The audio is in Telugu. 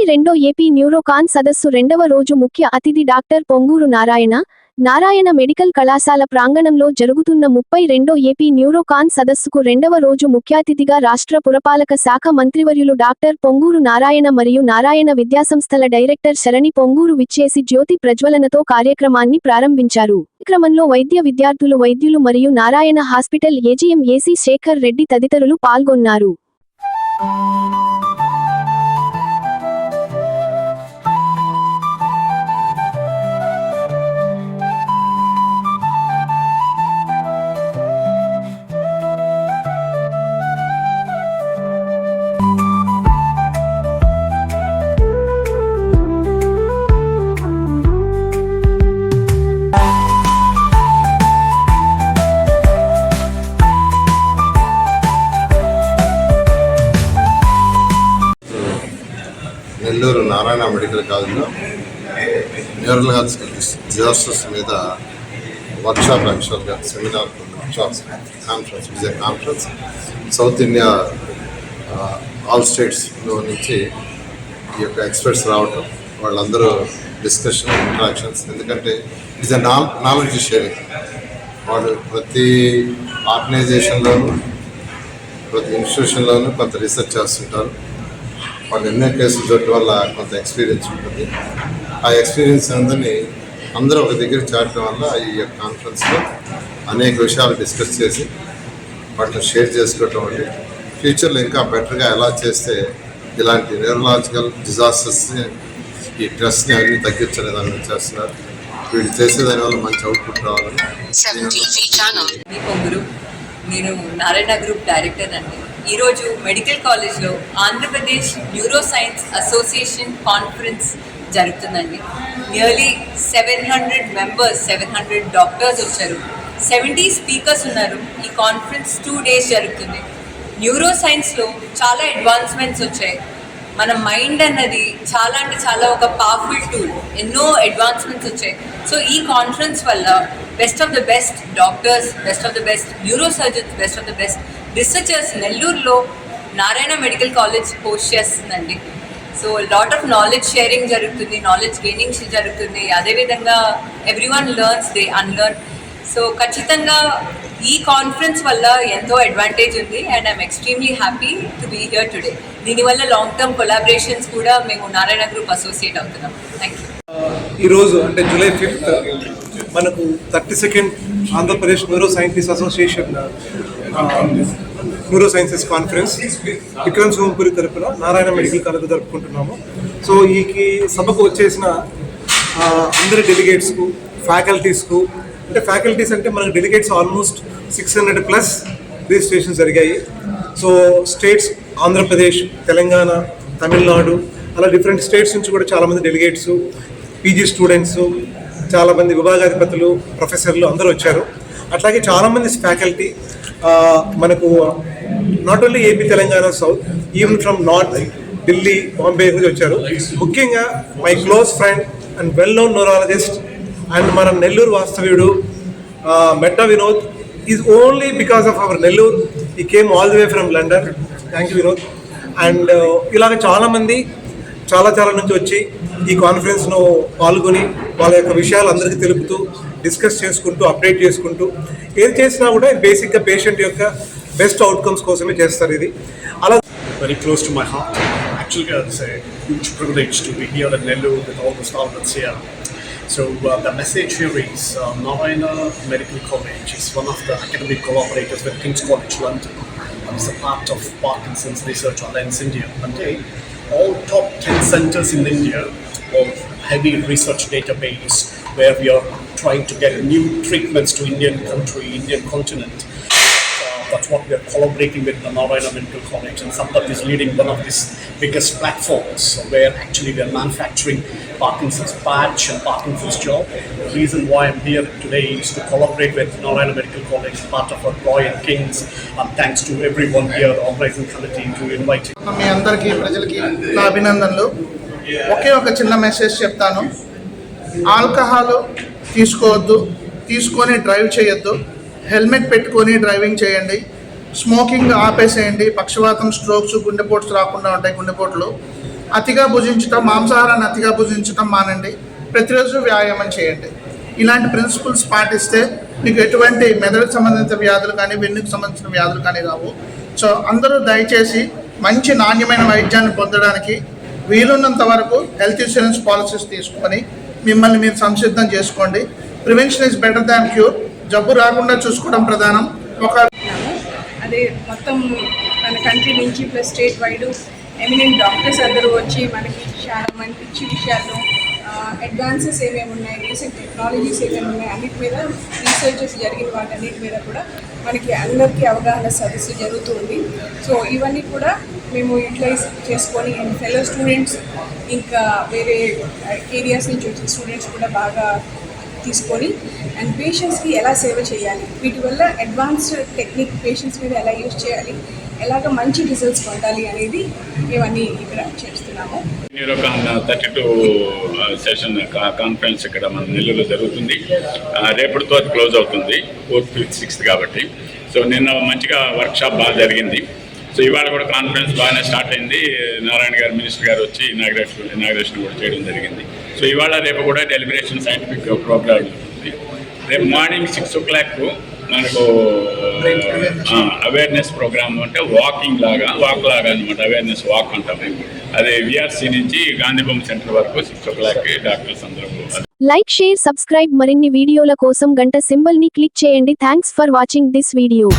32 ఏపీ న్యూరోకాన్ సదస్సు రెండవ రోజు ముఖ్య అతిథి డాక్టర్ పొంగూరు నారాయణ మెడికల్ కళాశాల ప్రాంగణంలో జరుగుతున్న 32 ఏపీ న్యూరోకాన్ సదస్సుకు రెండవ రోజు ముఖ్యాతిథిగా రాష్ట్ర పురపాలక శాఖ మంత్రివర్యులు డాక్టర్ పొంగూరు నారాయణ మరియు నారాయణ విద్యాసంస్థల డైరెక్టర్ శరణి పొంగూరు విచ్చేసి జ్యోతి ప్రజ్వలనతో కార్యక్రమాన్ని ప్రారంభించారు. కార్యక్రమంలో వైద్య విద్యార్థులు, వైద్యులు మరియు నారాయణ హాస్పిటల్ ఏజీఎం ఏసీ శేఖర్ రెడ్డి తదితరులు పాల్గొన్నారు. నెల్లూరు నారాయణ మెడికల్ కాలేజ్లో న్యూరల్ హెల్త్ డిజాస్టర్స్ మీద వర్క్షాప్, యాక్చువల్గా seminar conference south India all స్టేట్స్లో నుంచి ఈ యొక్క ఎక్స్పర్ట్స్ రావటం, వాళ్ళందరూ డిస్కషన్, ఇంటరాక్షన్స్. ఎందుకంటే ఇట్స్ ఎ నాలెడ్జ్ షేరింగ్. వాళ్ళు ప్రతి ఆర్గనైజేషన్లోనూ, ప్రతి ఇన్స్టిట్యూషన్లోనూ కొంత రీసెర్చ్ చేస్తుంటారు. వాళ్ళు ఎన్నో కేసులు చోటు వల్ల కొంత ఎక్స్పీరియన్స్ ఉంటుంది. ఆ ఎక్స్పీరియన్స్ అందరూ ఒక దగ్గర చేరడం వల్ల ఈ కాన్ఫరెన్స్లో అనేక విషయాలు డిస్కస్ చేసి వాటిని షేర్ చేసుకోవటం వల్ల ఫ్యూచర్లో ఇంకా బెటర్గా ఎలా చేస్తే ఇలాంటి న్యూరలాజికల్ డిజాస్టర్స్ని, ఈ స్ట్రెస్ని అన్నీ తగ్గించనే దాని మీద చేస్తున్నారు. వీళ్ళు చేసే దానివల్ల మంచి అవుట్పుట్ రావాలని. నేను నారాయణ గ్రూప్ డైరెక్టర్ అండి. ఈరోజు మెడికల్ కాలేజ్లో Andhra Pradesh neuro science association conference జరుగుతుందండి. నియర్లీ 700 మెంబర్స్, 700 డాక్టర్స్ వచ్చారు, 70 స్పీకర్స్ ఉన్నారు. ఈ కాన్ఫరెన్స్ 2 days జరుగుతుంది. న్యూరో సైన్స్లో చాలా అడ్వాన్స్మెంట్స్ వచ్చాయి. మన మైండ్ అన్నది చాలా అంటే చాలా ఒక పవర్ఫుల్ టూల్. ఎన్నో అడ్వాన్స్మెంట్స్ వచ్చాయి. సో ఈ కాన్ఫరెన్స్ వల్ల best of the best doctors, best of the best neuro surgeons, best of the best researchers నెల్లూరులో నారాయణ మెడికల్ కాలేజ్ హోస్ట్ చేస్తుందండి. So lot of knowledge sharing జరుగుతుంది, నాలెడ్జ్ గెయినింగ్ జరుగుతుంది. అదేవిధంగా everyone learns, they unlearn. So ఖచ్చితంగా ఈ కాన్ఫరెన్స్ వల్ల ఎంతో అడ్వాంటేజ్ ఉంది and I'm extremely happy to be here today. దీనివల్ల లాంగ్ టర్మ్ కొలాబరేషన్స్ కూడా మేము నారాయణ గ్రూప్ అసోసియేట్ అవుతున్నాం. Thank you. ఈరోజు అంటే జూలై 5th మనకు 32nd Andhra Pradesh neuro scientist association neuro sciences conference Vikram సోంపురి తరపున నారాయణ మెడికల్ కాలేజ్ జరుపుకుంటున్నాము. సో ఈ సభకు వచ్చేసిన అందరి డెలిగేట్స్కు, ఫ్యాకల్టీస్కు, అంటే ఫ్యాకల్టీస్ అంటే మనకు డెలిగేట్స్ ఆల్మోస్ట్ 600+ రిజిస్ట్రేషన్ జరిగాయి. సో స్టేట్స్ ఆంధ్రప్రదేశ్, తెలంగాణ, తమిళనాడు, అలా డిఫరెంట్ స్టేట్స్ నుంచి కూడా చాలామంది డెలిగేట్స్, పీజీ స్టూడెంట్స్, చాలామంది విభాగాధిపతులు, ప్రొఫెసర్లు అందరూ వచ్చారు. అట్లాగే చాలామంది ఫ్యాకల్టీ మనకు not only AP, Telangana, south, even from north, Delhi, Bombay నుంచి వచ్చారు. ముఖ్యంగా my close friend and well known neurologist and మన నెల్లూరు వాస్తవ్యుడు Metta Vinod is only because of our Nellore. He came all the way from London. Thank you Vinod. And ఇలాగ చాలామంది చాలా నుంచి వచ్చి ఈ కాన్ఫరెన్స్ను పాల్గొని వాళ్ళ యొక్క విషయాలు అందరికీ తెలుపుతూ, డిస్కస్ చేసుకుంటూ, అప్డేట్ చేసుకుంటూ, ఏది చేసినా కూడా బేసిక్గా పేషెంట్ యొక్క బెస్ట్ అవుట్కమ్స్ కోసమే చేస్తారు. ఇది అలా very close to my heart. Actually, it's a huge privilege to be here in Nellore with all the staff that's here. So the message here is Narayana Medical College is one of the academic collaborators with King's College London. It's a part of Parkinson's Research Alliance India. And all top 10 centers in India of heavy research database where we are trying to get new treatments to Indian continent. That's what we are collaborating with the Narayana Medical College, and Sampath is leading one of these biggest platforms where actually we are manufacturing Parkinson's patch and Parkinson's job. The reason why I'm here today is to collaborate with Narayana Medical College, part of our Roy and Kings, and thanks to everyone here, the organizing committee, to invite you. మీ అందరికీ ప్రజలకి నా అభినందనలు. ఒకే ఒక చిన్న మెసేజ్ చెప్తాను. ఆల్కహాల్ తీసుకోవద్దు, తీసుకొని డ్రైవ్ చేయొద్దు, హెల్మెట్ పెట్టుకొని డ్రైవింగ్ చేయండి, స్మోకింగ్ ఆపేసేయండి. పక్షవాతం, స్ట్రోక్స్, గుండెపోట్లు రాకుండా ఉంటాయి, గుండెపోట్లు. అతిగా భుజించటం, మాంసాహారాన్ని అతిగా భుజించటం మానండి. ప్రతిరోజు వ్యాయామం చేయండి. ఇలాంటి ప్రిన్సిపల్స్ పాటిస్తే మీకు ఎటువంటి మెదడుకు సంబంధించిన వ్యాధులు కానీ వెన్నుకు సంబంధించిన వ్యాధులు కానీ రావు. సో అందరూ దయచేసి మంచి నాణ్యమైన వైద్యాన్ని పొందడానికి వీలున్నంత వరకు హెల్త్ ఇన్సూరెన్స్ పాలసీస్ తీసుకొని మిమ్మల్ని మీరు సంసిద్ధం చేసుకోండి. Prevention is better than cure. జబ్బు రాకుండా చూసుకోవడం ప్రధానం. అదే మొత్తం మన కంట్రీ నుంచి plus state wide eminent doctors అందరూ వచ్చి మనకి చాలా మంచి విషయాలు, అడ్వాన్సెస్ ఏమేమి ఉన్నాయి, రీసెంట్ టెక్నాలజీస్ ఏమేమి ఉన్నాయి, అన్నిటి మీద రీసెర్చెస్ జరిగిన వాటన్నిటి మీద కూడా మనకి అందరికీ అవగాహన సదస్సు జరుగుతుంది. సో ఇవన్నీ కూడా మేము యూటిలైజ్ చేసుకొని ఫెలో స్టూడెంట్స్ ఇంకా వేరే ఏరియాస్ నుంచి వచ్చిన స్టూడెంట్స్ కూడా బాగా తీసుకొని అండ్ పేషెంట్స్కి ఎలా సేవ చేయాలి, వీటి వల్ల అడ్వాన్స్డ్ టెక్నిక్ పేషెంట్స్ మీద ఎలా యూజ్ చేయాలి, ఎలాగ మంచి రిజల్ట్స్ పొందాలి అనేది ఇవన్నీ ఇక్కడ చేస్తున్నాము. న్యూరోకాన్ 32 సెషన్ కాన్ఫరెన్స్ ఇక్కడ మన నెల్లూరులో జరుగుతుంది. రేపటితో అది క్లోజ్ అవుతుంది, 4th, 5th, 6th కాబట్టి. సో నిన్న మంచిగా వర్క్షాప్ బాగా జరిగింది. సో ఇవాళ కూడా కాన్ఫరెన్స్ బాగానే స్టార్ట్ అయింది. నారాయణ గారు మినిస్టర్ గారు వచ్చి ఇనాగ్రేషన్ కూడా చేయడం జరిగింది. సో ఇవాళ రేపు కూడా డెలిబరేషన్ సైంటిఫిక్ ప్రోగ్రామ్ ఉంటుంది. రేపు మార్నింగ్ 6 o'clock మనకు అవేర్నెస్ ప్రోగ్రామ్ అంటే వాక్ లాగా అనమాట. అవేర్నెస్ వాక్ అంటాము. అదే విఆర్సీ నుంచి గాంధీ బొమ్మ సెంటర్ వరకు 6 o'clock డాక్టర్స్ అందరూ. Like, share, subscribe. మరిన్ని వీడియోల కోసం గంట సింబల్ ని క్లిక్ చేయండి. Thanks for watching this video.